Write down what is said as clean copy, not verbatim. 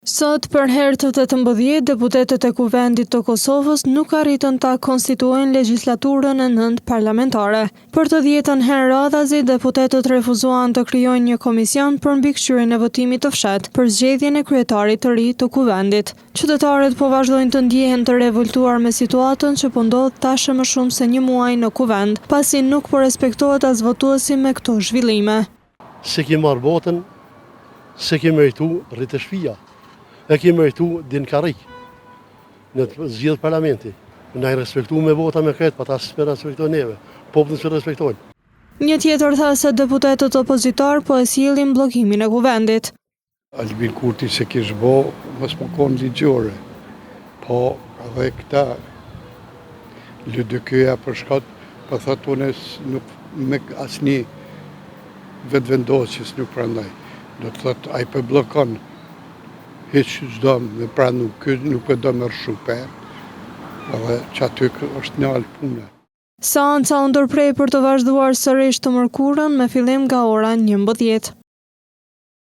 Sot, për herë të 18, deputetët e Kuvendit të Kosovës nuk arritën ta konstituojnë legjislaturën e 9 parlamentare. Për të 10-ën herë radhazi, deputetët refuzuan të krijojnë një komision për mbikëqyrjen e votimit të fshehtë për zgjedhjen e kryetarit të ri të Kuvendit. Qytetarët po vazhdojnë të ndihen të revoltuar me situatën që po ndodh tash më shumë se një muaj në Kuvend, pasi nuk po respektohet as votuesi me këto zhvillime. Se ki marrë botën, se ki meritu rritë shpia. E ki meritu din karik në të zgjidhë parlamenti. Na i respektu me vota me këtë, pa ta s'me respektojnë neve. Popullin s'me respektojnë. Një tjetër tha se deputetët opozitar po e sjellin bllokimin e Kuvendit. Albin Kurti se kish bo, mos më konë ligjore. Po, edhe këta LDK-ja për shkat, për thot unë nuk me asni vetëvendosjes nuk prandaj. Do të thot, a i për blokon, hiç çdo me pranu, nuk e do me rrshupe, edhe që aty është një alë puna. Seanca u ndërprej për të vazhduar sërish të mërkurën me fillim nga ora 11.